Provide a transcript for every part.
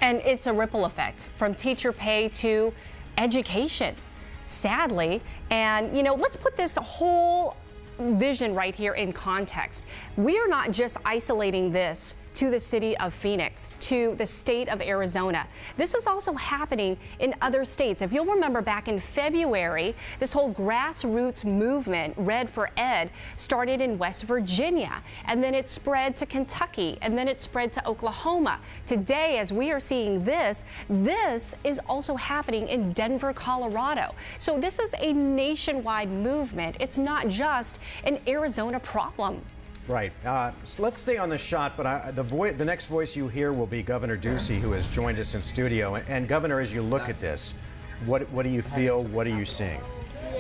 And it's a ripple effect from teacher pay to education, sadly. And, you know, let's put this whole vision right here in context. We are not just isolating this to the city of Phoenix, to the state of Arizona. This is also happening in other states. If you'll remember back in February, this whole grassroots movement, Red for Ed, started in West Virginia, and then it spread to Kentucky, and then it spread to Oklahoma. Today, as we are seeing this is also happening in Denver, Colorado. So this is a nationwide movement. It's not just an Arizona problem. Right. So let's stay on the shot, but the next voice you hear will be Governor Ducey, who has joined us in studio. And Governor, as you look at this, what do you feel? What are you seeing?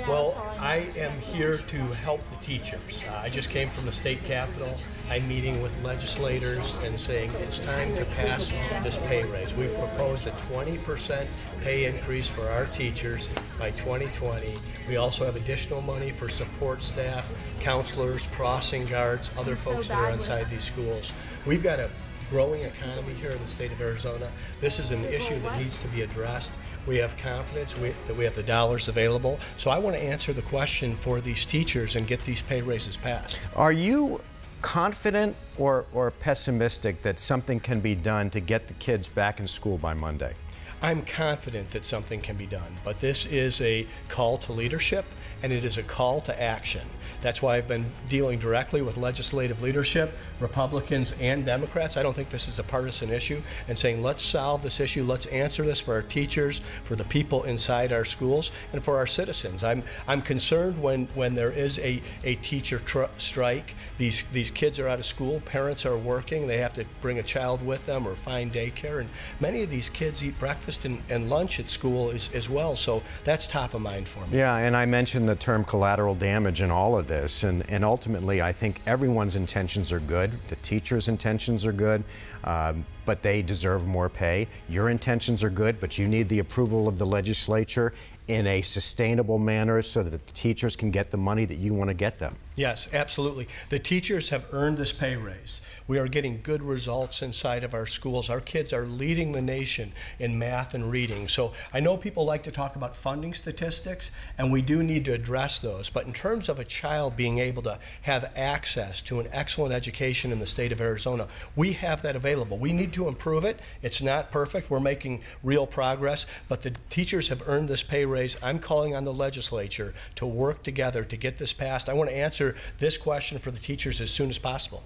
Well, I am here to help the teachers. I just came from the state capitol. I'm meeting with legislators and saying it's time to pass this pay raise. We've proposed a 20% pay increase for our teachers by 2020. We also have additional money for support staff, counselors, crossing guards, other folks that are inside these schools. We've got a growing economy here in the state of Arizona. This is an issue that needs to be addressed. We have confidence that we have the dollars available. So I want to answer the question for these teachers and get these pay raises passed. Are you confident or pessimistic that something can be done to get the kids back in school by Monday? I'm confident that something can be done, but this is a call to leadership and it is a call to action. That's why I've been dealing directly with legislative leadership, Republicans and Democrats. I don't think this is a partisan issue, and saying let's solve this issue, let's answer this for our teachers, for the people inside our schools, and for our citizens. I'm concerned when there is a teacher strike. These kids are out of school, parents are working, they have to bring a child with them or find daycare, and many of these kids eat breakfast and lunch at school as well, so that's top of mind for me. Yeah, and I mentioned the term collateral damage in all of this, and ultimately I think everyone's intentions are good. The teachers' intentions are good, but they deserve more pay. Your intentions are good, but you need the approval of the legislature in a sustainable manner so that the teachers can get the money that you want to get them. Yes, absolutely. The teachers have earned this pay raise. We are getting good results inside of our schools. Our kids are leading the nation in math and reading. So I know people like to talk about funding statistics, and we do need to address those. But in terms of a child being able to have access to an excellent education in the state of Arizona, we have that available. We need to improve it. It's not perfect. We're making real progress, but the teachers have earned this pay raise. I'm calling on the legislature to work together to get this passed. I want to answer this question for the teachers as soon as possible.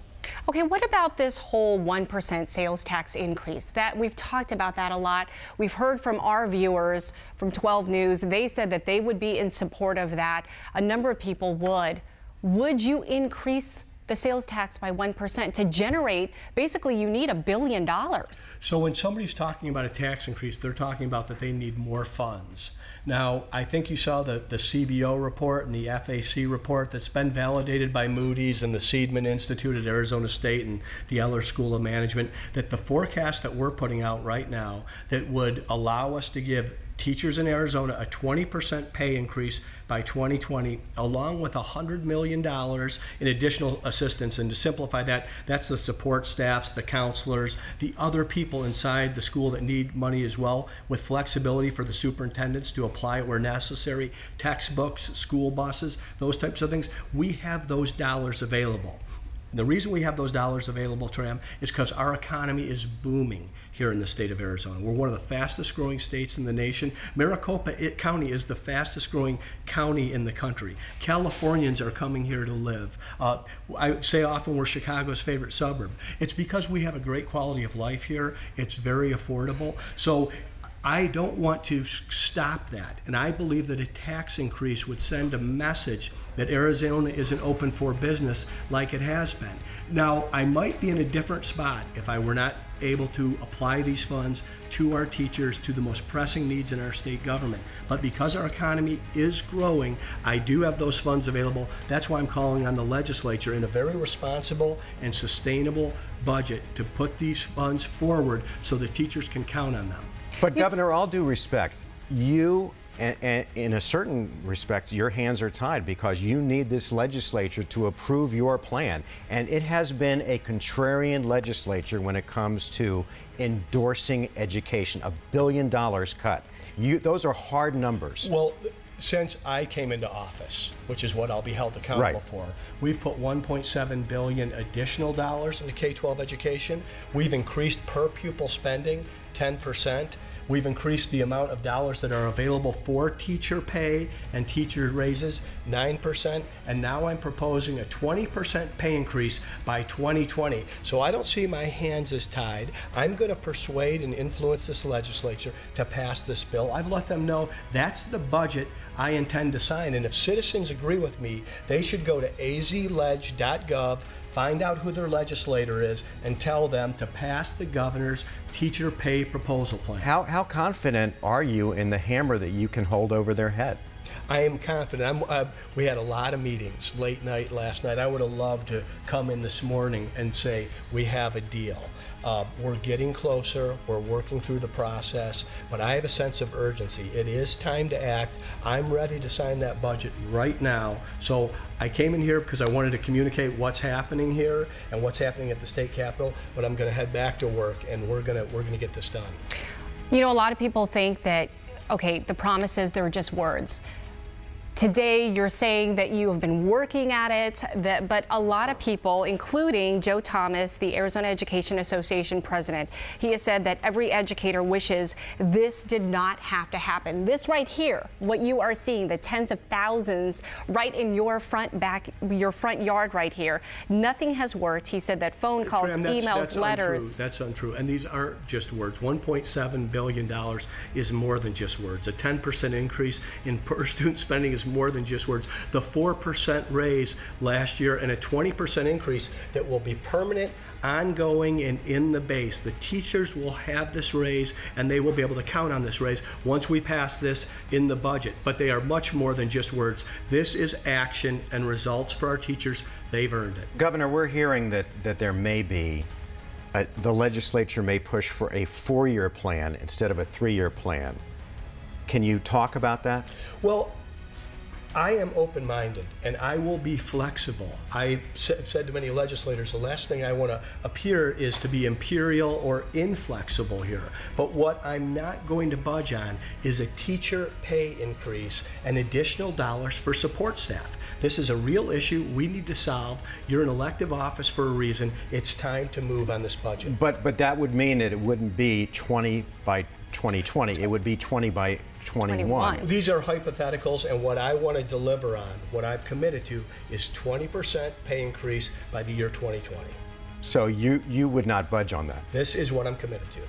Okay, what about this whole 1% sales tax increase? That we've talked about that a lot. We've heard from our viewers from 12 News. They said that they would be in support of that. A number of people would. Would you increase the sales tax by 1% to generate, basically you need $1 billion? So when somebody's talking about a tax increase, they're talking about that they need more funds. Now, I think you saw the CBO report and the FAC report that's been validated by Moody's and the Seidman Institute at Arizona State and the Eller School of Management, that the forecast that we're putting out right now that would allow us to give teachers in Arizona a 20% pay increase by 2020, along with $100 million in additional assistance. And to simplify that, that's the support staffs, the counselors, the other people inside the school that need money as well, with flexibility for the superintendents to apply it where necessary, textbooks, school buses, those types of things. We have those dollars available. The reason we have those dollars available, Tram, is because our economy is booming here in the state of Arizona. We're one of the fastest growing states in the nation. Maricopa County is the fastest growing county in the country. Californians are coming here to live. I say often we're Chicago's favorite suburb. It's because we have a great quality of life here. It's very affordable. So I don't want to stop that, and I believe that a tax increase would send a message that Arizona isn't open for business like it has been. Now, I might be in a different spot if I were not able to apply these funds to our teachers, to the most pressing needs in our state government. But because our economy is growing, I do have those funds available. That's why I'm calling on the legislature in a very responsible and sustainable budget to put these funds forward so the teachers can count on them. But Governor, all due respect, you And in a certain respect, your hands are tied because you need this legislature to approve your plan. And it has been a contrarian legislature when it comes to endorsing education. $1 billion cut. Those are hard numbers. Well, since I came into office, which is what I'll be held accountable for, we've put $1.7 billion additional dollars into K-12 education. We've increased per pupil spending 10%. We've increased the amount of dollars that are available for teacher pay and teacher raises 9%, and now I'm proposing a 20% pay increase by 2020. So I don't see my hands as tied. I'm going to persuade and influence this legislature to pass this bill. I've let them know that's the budget I intend to sign, and if citizens agree with me, they should go to azleg.gov, find out who their legislator is, and tell them to pass the governor's teacher pay proposal plan. How confident are you in the hammer that you can hold over their head? I am confident. We had a lot of meetings late night last night. I would have loved to come in this morning and say, we have a deal. We're getting closer, we're working through the process, but I have a sense of urgency. It is time to act. I'm ready to sign that budget right now. So I came in here because I wanted to communicate what's happening here and what's happening at the state capitol, but I'm going to head back to work, and we're going to get this done. You know, a lot of people think that, okay, the promises, they're just words. Today, you're saying that you have been working at it, but a lot of people, including Joe Thomas, the Arizona Education Association president, he has said that every educator wishes this did not have to happen. This right here, what you are seeing, the tens of thousands right in your front yard right here, nothing has worked. He said that phone calls, emails, letters. Untrue. That's untrue. And these aren't just words. $1.7 billion is more than just words. A 10% increase in per student spending is more than just words. The 4% raise last year and a 20% increase that will be permanent, ongoing, and in the base. The teachers will have this raise, and they will be able to count on this raise once we pass this in the budget. But they are much more than just words. This is action and results for our teachers. They've earned it. Governor, we're hearing that there may be the legislature may push for a 4-year plan instead of a 3-year plan. Can you talk about that? Well, I am open-minded, and I will be flexible. I've said to many legislators, the last thing I want to appear is to be imperial or inflexible here. But what I'm not going to budge on is a teacher pay increase and additional dollars for support staff. This is a real issue we need to solve. You're in elective office for a reason. It's time to move on this budget. But that would mean that it wouldn't be 20 by 2020. It would be 20 by 21. These are hypotheticals, and what I want to deliver on, what I've committed to, is 20% pay increase by the year 2020. So you would not budge on that? This is what I'm committed to.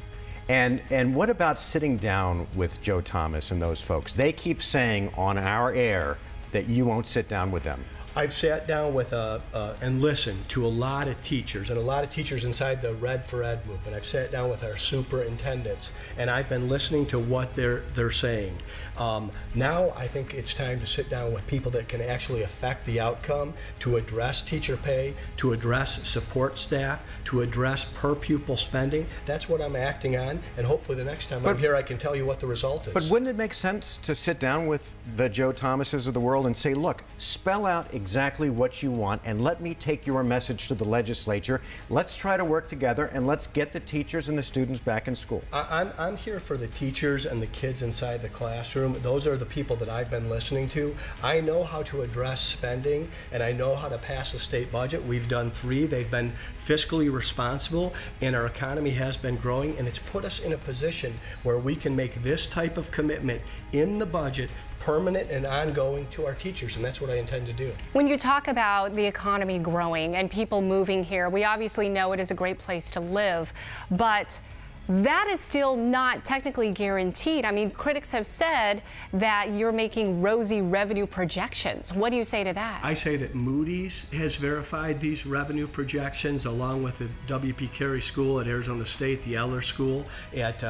And what about sitting down with Joe Thomas and those folks? They keep saying on our air that you won't sit down with them. I've sat down with and listened to a lot of teachers, and a lot of teachers inside the Red for Ed movement. I've sat down with our superintendents, and I've been listening to what they're saying. Now I think it's time to sit down with people that can actually affect the outcome, to address teacher pay, to address support staff, to address per pupil spending. That's what I'm acting on, and hopefully the next time I'm here I can tell you what the result is. But wouldn't it make sense to sit down with the Joe Thomases of the world and say, look, spell out exactly what you want and let me take your message to the legislature. Let's try to work together and let's get the teachers and the students back in school. I'm here for the teachers and the kids inside the classroom. Those are the people that I've been listening to. I know how to address spending, and I know how to pass a state budget. We've done 3. They've been fiscally responsible, and our economy has been growing, and it's put us in a position where we can make this type of commitment in the budget permanent and ongoing to our teachers, and that's what I intend to do. When you talk about the economy growing and people moving here, we obviously know it is a great place to live, but that is still not technically guaranteed. I mean, critics have said that you're making rosy revenue projections. What do you say to that? I say that Moody's has verified these revenue projections, along with the W.P. Carey School at Arizona State, the Eller School at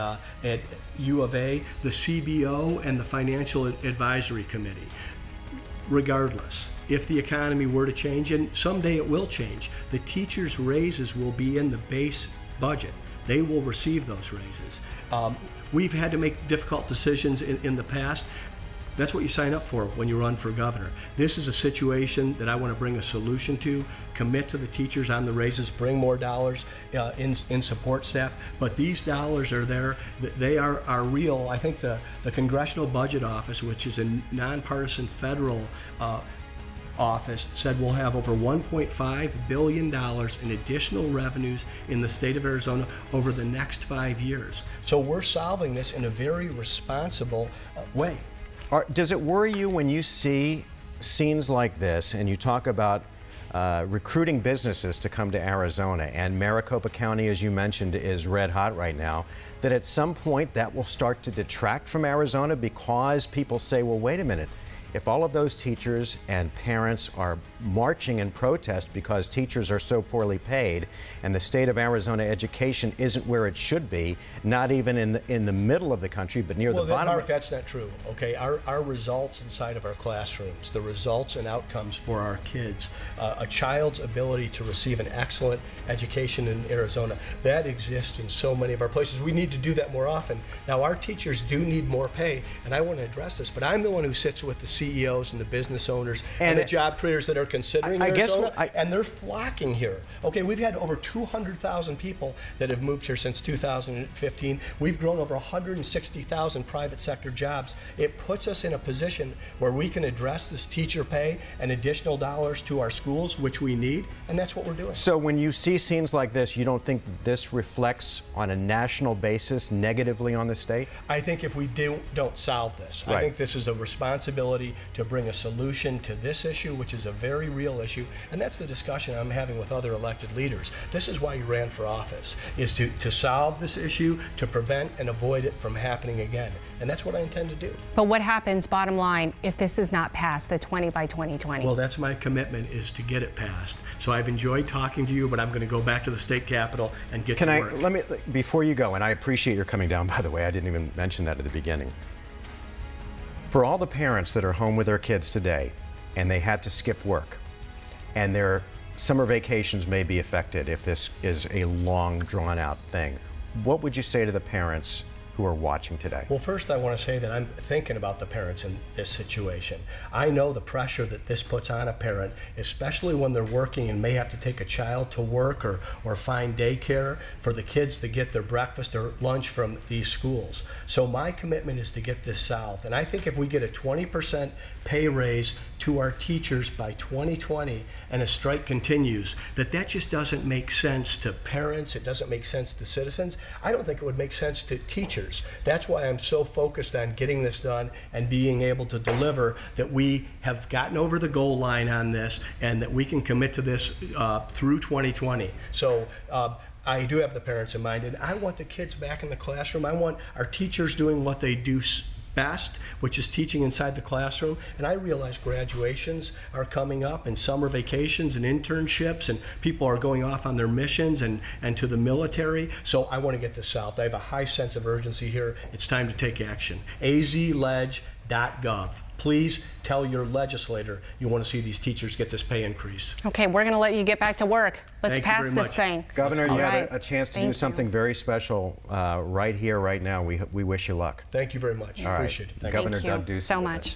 U of A, the CBO, and the Financial Advisory Committee. Regardless, if the economy were to change, and someday it will change, the teachers' raises will be in the base budget. They will receive those raises. We've had to make difficult decisions in the past. That's what you sign up for when you run for governor. This is a situation that I want to bring a solution to, commit to the teachers on the raises, bring more dollars in support staff. But these dollars are there. They are real. I think the Congressional Budget Office, which is a nonpartisan federal office, said we'll have over $1.5 billion in additional revenues in the state of Arizona over the next 5 years. So we're solving this in a very responsible way. Does it worry you when you see scenes like this and you talk about recruiting businesses to come to Arizona, and Maricopa County, as you mentioned, is red hot right now, that at some point that will start to detract from Arizona because people say, well, wait a minute, if all of those teachers and parents are marching in protest because teachers are so poorly paid and the state of Arizona education isn't where it should be, not even in the middle of the country, but near the bottom. Mark, that's not true. Okay, our results inside of our classrooms, the results and outcomes for our kids, a child's ability to receive an excellent education in Arizona, that exists in so many of our places. We need to do that more often. Now, our teachers do need more pay, and I want to address this, but I'm the one who sits with the CEOs and the business owners and the job creators that are considering Arizona, and they're flocking here. Okay, we've had over 200,000 people that have moved here since 2015. We've grown over 160,000 private sector jobs. It puts us in a position where we can address this teacher pay and additional dollars to our schools, which we need, and that's what we're doing. So when you see scenes like this, you don't think that this reflects on a national basis negatively on the state? I think if we don't solve this, I think this is a responsibility to bring a solution to this issue, which is a very real issue, and that's the discussion I'm having with other elected leaders. This is why you ran for office, is to solve this issue, to prevent and avoid it from happening again, and that's what I intend to do. But what happens, bottom line, if this is not passed, the 20 by 2020? Well, that's my commitment, is to get it passed. So I've enjoyed talking to you, but I'm going to go back to the state capitol and get to work. Let me, before you go, and I appreciate your coming down, by the way, I didn't even mention that at the beginning. For all the parents that are home with their kids today, and they had to skip work, and their summer vacations may be affected if this is a long, drawn-out thing, what would you say to the parents who are watching today? Well, first I want to say that I'm thinking about the parents in this situation. I know the pressure that this puts on a parent, especially when they're working and may have to take a child to work or find daycare for the kids to get their breakfast or lunch from these schools. So my commitment is to get this solved. And I think if we get a 20% pay raise to our teachers by 2020 and a strike continues, that just doesn't make sense to parents, it doesn't make sense to citizens. I don't think it would make sense to teachers. That's why I'm so focused on getting this done and being able to deliver, that we have gotten over the goal line on this and that we can commit to this through 2020. So I do have the parents in mind, and I want the kids back in the classroom. I want our teachers doing what they do best, which is teaching inside the classroom. And I realize graduations are coming up, and summer vacations and internships, and people are going off on their missions and to the military. So I want to get this solved. I have a high sense of urgency here. It's time to take action. azleg.gov. Please tell your legislator you want to see these teachers get this pay increase. Okay, we're going to let you get back to work. Let's pass this thing. Governor, you had a chance to do something very special right here, right now. We wish you luck. Thank you very much. Appreciate it. Governor Thank you Doug Ducey so much.